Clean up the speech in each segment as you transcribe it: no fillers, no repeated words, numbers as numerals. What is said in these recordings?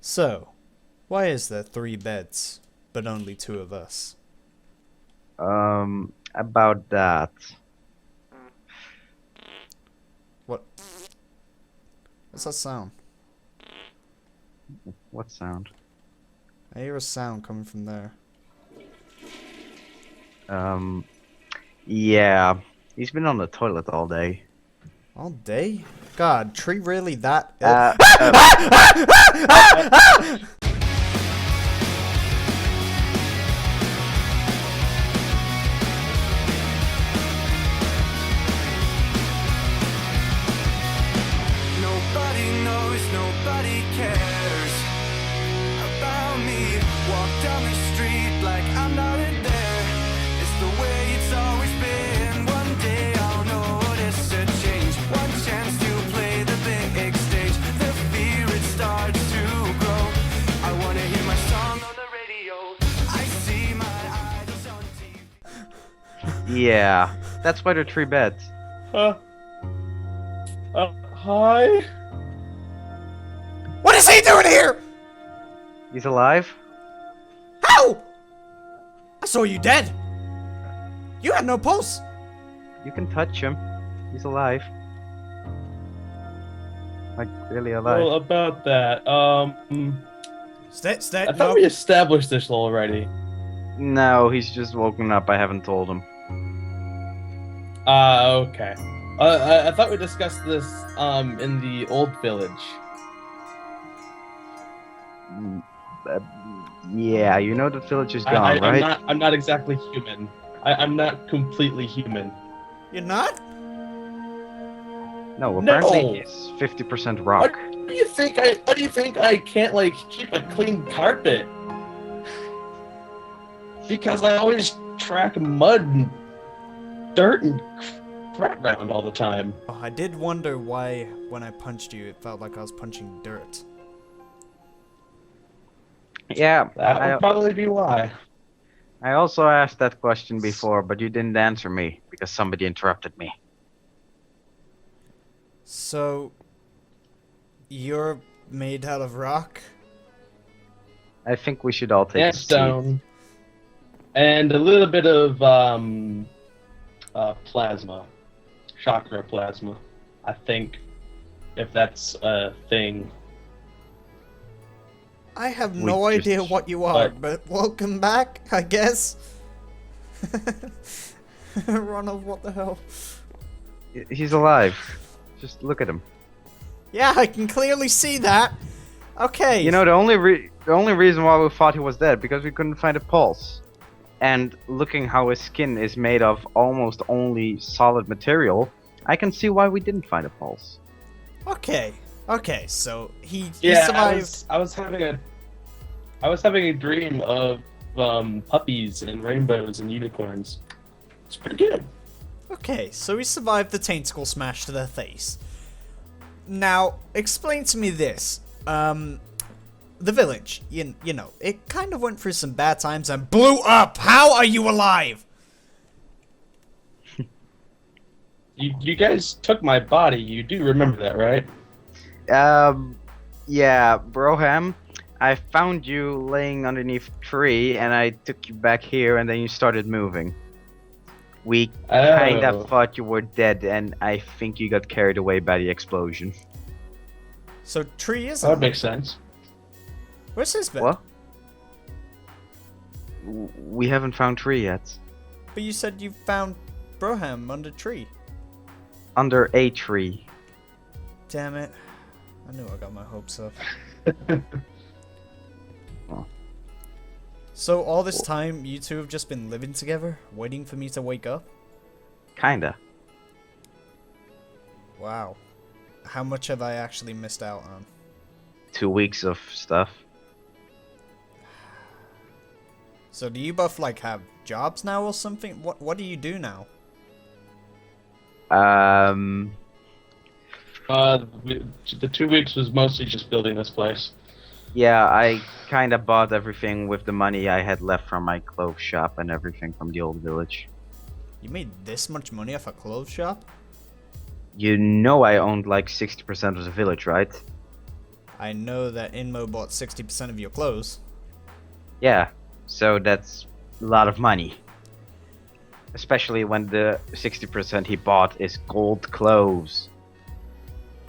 So, why is there 3 beds, but only 2 of us? About that. What? What's that sound? What sound? I hear a sound coming from there. Yeah. He's been on the toilet all day. All day? God, Tree really that ill? Uh, Nobody knows, nobody cares about me. Walk down the street like I'm not in there. It's the way it's always been. One day I'll notice a change. One chance to play the big stage. The fear it starts to grow. I wanna hear my song on the radio. I see my idols on TV. yeah. That's why there are 3 beds. Hi? What is he doing here? He's alive? How? I saw you dead. You had no pulse. You can touch him. He's alive. Like, really alive. Well, about that, Stay, I thought we established this already. No, he's just woken up. I haven't told him. Okay. I thought we discussed this, in the old village. Yeah, you know the village is gone, right? I'm not exactly human. I'm not completely human. You're not? No, apparently No. he's 50% rock. What do you think I can't, like, keep a clean carpet? Because I always track mud and dirt and crap around all the time. Oh, I did wonder why, when I punched you, it felt like I was punching dirt. Yeah, That would probably be why. I also asked that question before, but you didn't answer me because somebody interrupted me. So, you're made out of rock? I think we should all take a And seat. stone. And a little bit of plasma. Chakra plasma. I think. If that's a thing. I have We no just- idea what you are, but- but welcome back, I guess. Ronald, what the hell? He's alive. Just look at him. Yeah, I can clearly see that. Okay. You know, the only reason why we thought he was dead because we couldn't find a pulse. And looking how his skin is made of almost only solid material, I can see why we didn't find a pulse. Okay. Okay, so he Yeah, survived. I was having a dream of puppies and rainbows and unicorns. It's pretty good. Okay, so he survived the tentacle smash to the face. Now, explain to me this. The village, you know, it kind of went through some bad times and blew up. How are you alive? You guys took my body. You do remember that, right? Yeah, Broham, I found you laying underneath a tree, and I took you back here, and then you started moving. We kinda Oh. thought you were dead, and I think you got carried away by the explosion. So Tree is That would alive. make sense. Where's his bed? What? We haven't found Tree yet. But you said you found Broham under tree. Under a tree. Damn it. I knew I got my hopes up. Oh. So all this time, you two have just been living together, waiting for me to wake up? Kinda. Wow. How much have I actually missed out on? 2 weeks of stuff. So do you both, like, have jobs now or something? What do you do now? The 2 weeks was mostly just building this place. Yeah, I kinda bought everything with the money I had left from my clothes shop and everything from the old village. You made this much money off a clothes shop? You know I owned like 60% of the village, right? I know that Inmo bought 60% of your clothes. Yeah, so that's a lot of money. Especially when the 60% he bought is gold clothes.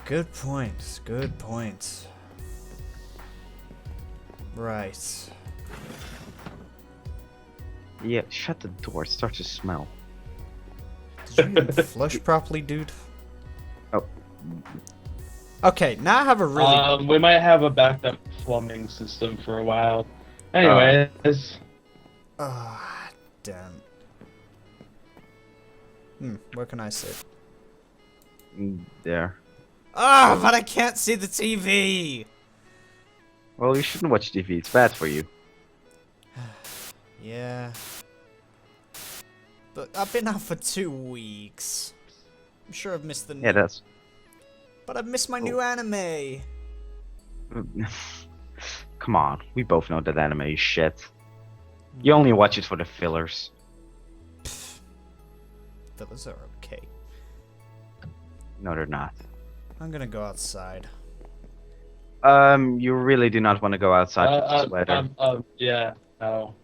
Good point. Good point. Right. Yeah, shut the door. It starts to smell. Did you even flush properly, dude? Oh. Okay, now I have a really... We might have a backup plumbing system for a while. Anyways, Ah, damn. Where can I sit? There. Ah, but I can't see the TV! Well, you shouldn't watch TV. It's bad for you. Yeah. But I've been out for 2 weeks. I'm sure I've missed the Yeah, that's... But I've missed my new anime! Come on. We both know that anime is shit. You only watch it for the fillers. Those are okay. No, they're not. I'm gonna go outside. You really do not want to go outside with this weather. yeah, no,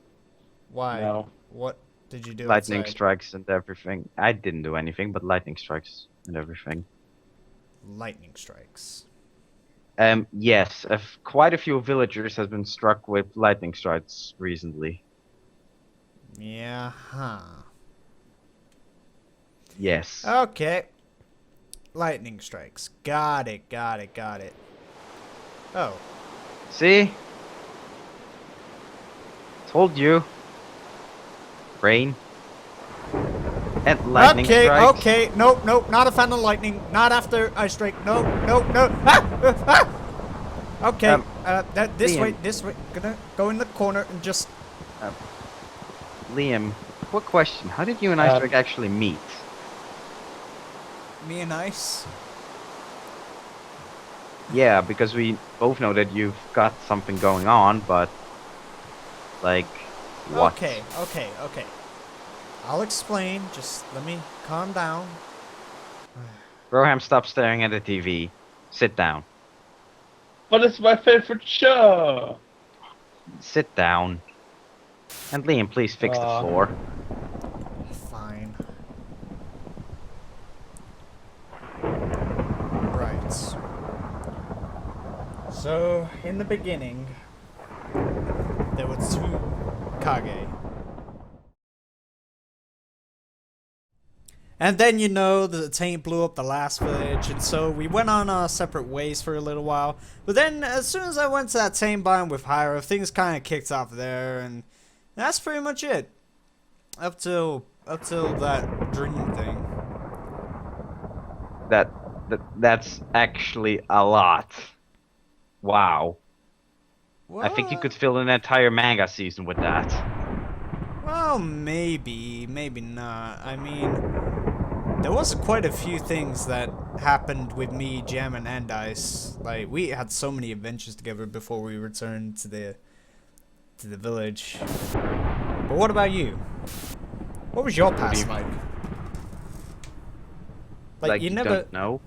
Why? no. What did you do Lightning outside? strikes and everything. I didn't do anything, but lightning strikes and everything. Lightning strikes. Yes, quite a few villagers have been struck with lightning strikes recently. Yeah, huh. Yes. Okay. Lightning strikes. Got it, got it, got it. Oh. See? Told you. Rain. And lightning Okay, strikes. okay. Nope, nope. Not a fan of lightning. Not after I strike. Nope, nope, no. Ah! Okay. This Liam. way, this way. Gonna go in the corner and just... Liam, quick question. How did you and Iceberg actually meet? Me and Ice. Yeah, because we both know that you've got something going on, but... Like, what? Okay, okay, okay. I'll explain. Just let me calm down. Roham, stop staring at the TV. Sit down. But it's my favorite show. Sit down. And Liam, please fix the floor. Fine. Right. So, in the beginning, there were 2 Kage. And then, you know, the taint blew up the last village, and so we went on our separate ways for a little while. But then, as soon as I went to that taint biome with Hyra, things kind of kicked off there, and that's pretty much it. Up till that dream thing. That's actually a lot. Wow. Well, I think you could fill an entire manga season with that. Well, maybe, maybe not. I mean, there was quite a few things that happened with me, Jammin, and Ice. Like, we had so many adventures together before we returned to the village. But what about you? What was your past like? Like, you never... don't know?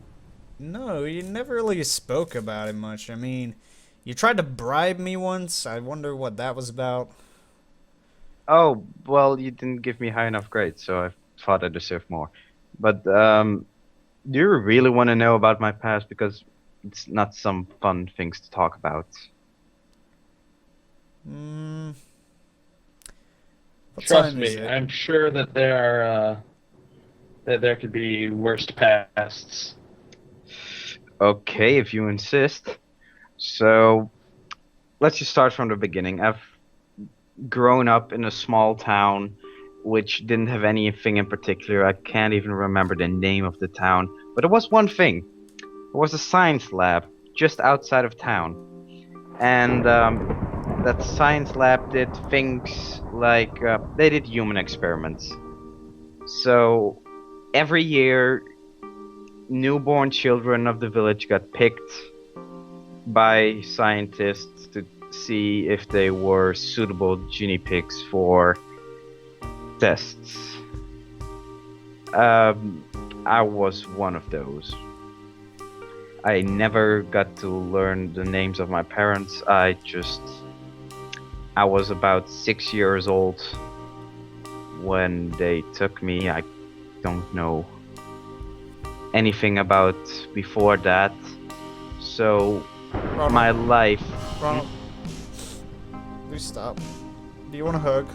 No, you never really spoke about it much. I mean, you tried to bribe me once. I wonder what that was about. Oh, well, you didn't give me high enough grades, so I thought I deserved more. But, do you really want to know about my past? Because it's not some fun things to talk about. What Trust time is me, it? I'm sure that there are that there could be worst pasts. Okay, if you insist. So, let's just start from the beginning. I've grown up in a small town which didn't have anything in particular. I can't even remember the name of the town. But there was one thing. There was a science lab just outside of town. And that science lab did things like they did human experiments. So every year, newborn children of the village got picked by scientists to see if they were suitable guinea pigs for tests. I was one of those. I never got to learn the names of my parents. I was about 6 years old when they took me. I don't know anything about before that. So Ronald, my life. Ronald. Please stop. Do you want a hug?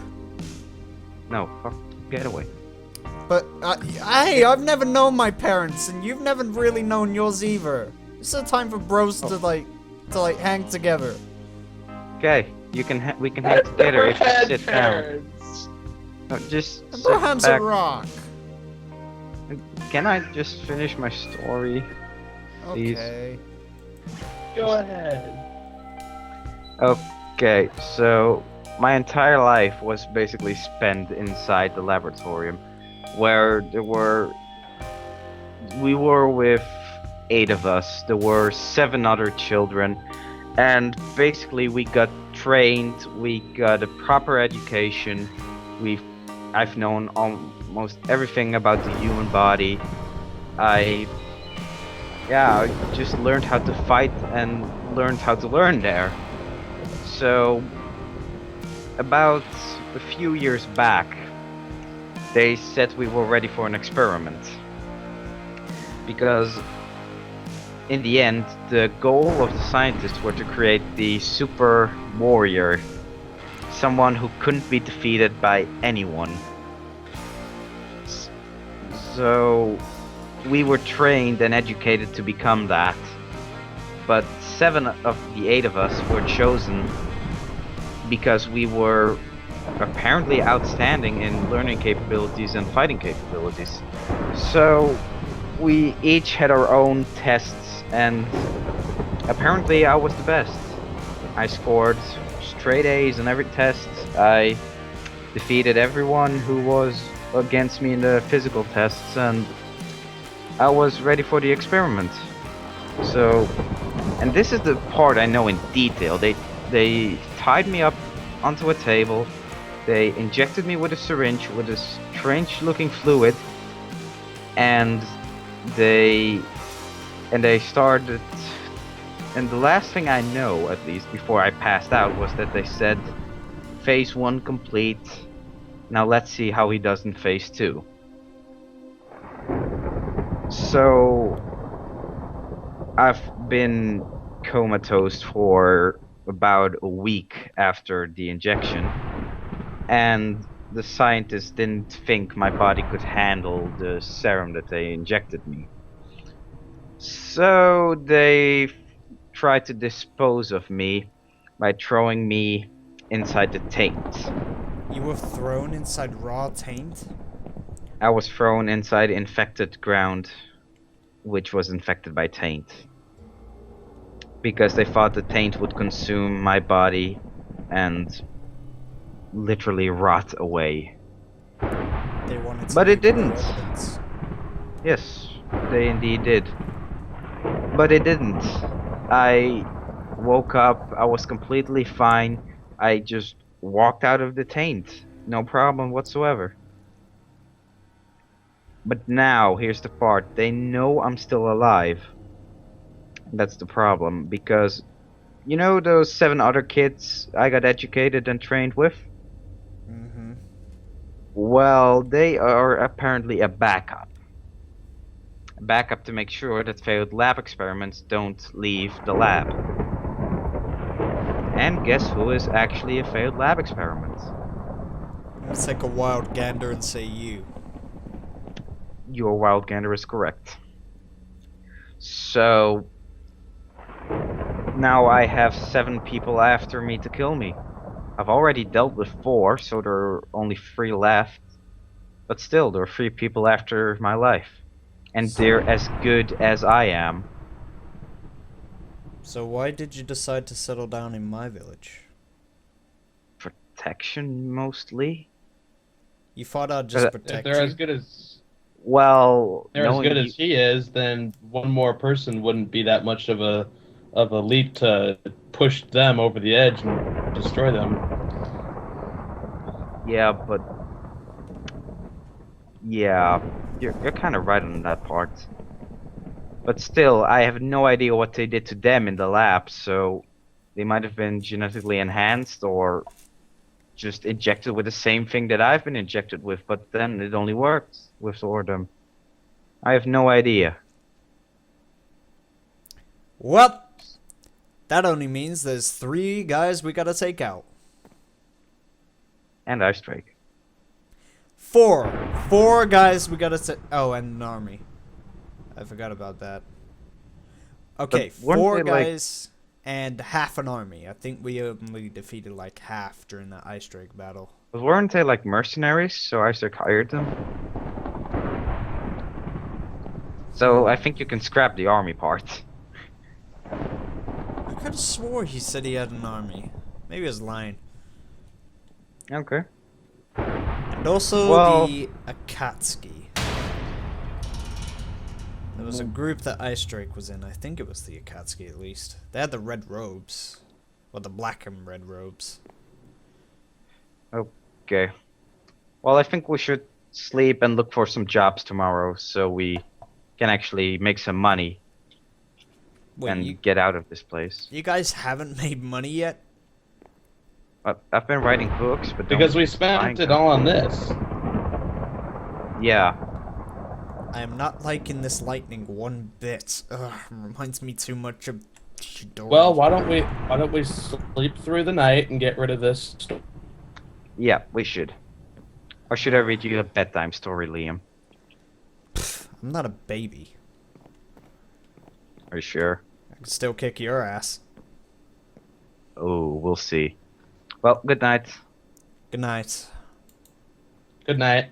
No, fuck, get away. But, hey, I've never known my parents, and you've never really known yours either. It's a time for bros to hang together. Okay, we can hang together if you sit down. No, just sit Abraham's a back. rock. Can I just finish my story? Please. Okay. Go ahead. Okay, so my entire life was basically spent inside the laboratorium, where we were with 8 of us. There were 7 other children, and basically we got trained, we got a proper education. I've known almost everything about the human body. I just learned how to fight and learned how to learn there. So, about a few years back, they said we were ready for an experiment. Because, in the end, the goal of the scientists were to create the super warrior. Someone who couldn't be defeated by anyone. So, we were trained and educated to become that. But 7 of the 8 of us were chosen because we were apparently outstanding in learning capabilities and fighting capabilities. So we each had our own tests, and apparently I was the best. I scored straight A's in every test. I defeated everyone who was against me in the physical tests, and I was ready for the experiment. So, and this is the part I know in detail. They tied me up onto a table. They injected me with a syringe with a strange-looking fluid, and they started. And the last thing I know, at least before I passed out, was that they said, "Phase 1 complete. Now let's see how he does in Phase 2." So I've been comatose for about a week after the injection, and the scientists didn't think my body could handle the serum that they injected me. So they tried to dispose of me by throwing me inside the taint. You were thrown inside raw taint? I was thrown inside infected ground, which was infected by taint. Because they thought the taint would consume my body and literally rot away. They wanted to But it make didn't. evidence. Yes, they indeed did. But it didn't. I woke up, I was completely fine. I just walked out of the taint. No problem whatsoever. But now, here's the part. They know I'm still alive. That's the problem, because you know those 7 other kids I got educated and trained with? Mm-hmm. Well, they are apparently a backup. A backup to make sure that failed lab experiments don't leave the lab. And guess who is actually a failed lab experiment? Let's take a wild gander and say you. Your wild gander is correct. So now I have 7 people after me to kill me. I've already dealt with 4, so there are only 3 left. But still, there are 3 people after my life. And they're as good as I am. So why did you decide to settle down in my village? Protection, mostly? You thought I'd just If protect If they're you? as good as Well, they're as knowing good you- as he is, then one more person wouldn't be that much of a leap to push them over the edge and destroy them. Yeah, but yeah, you're kind of right on that part. But still, I have no idea what they did to them in the lab, so they might have been genetically enhanced or just injected with the same thing that I've been injected with, but then it only worked with Zordom. I have no idea. Well, that only means there's 3 guys we gotta take out. And Ice Drake. 4. 4 guys we gotta take. Oh, and an army. I forgot about that. Okay, But weren't 4 they, like- guys and half an army. I think we only defeated like half during that Ice Drake battle. But weren't they like mercenaries, so Ice Drake hired them? So I think you can scrap the army part. I could have swore he said he had an army. Maybe he was lying. Okay. And also Well- the Akatsuki. There was a group that Ice Drake was in. I think it was the Akatsuki at least. They had the red robes. Or the black and red robes. Okay. Well, I think we should sleep and look for some jobs tomorrow so we can actually make some money Wait, and get out of this place. you guys haven't made money yet? I've been writing books, but Because don't we spent find it them. all on this. Yeah. I am not liking this lightning one bit. Ugh, reminds me too much of Chidori. Well, why don't we sleep through the night and get rid of this? Yeah, we should. Or should I read you a bedtime story, Liam? I'm not a baby. Are you sure? I can still kick your ass. Oh, we'll see. Well, good night. Good night. Good night.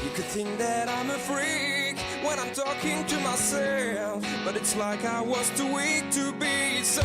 You could think that I'm a freak when I'm talking to myself, but it's like I was too weak to be so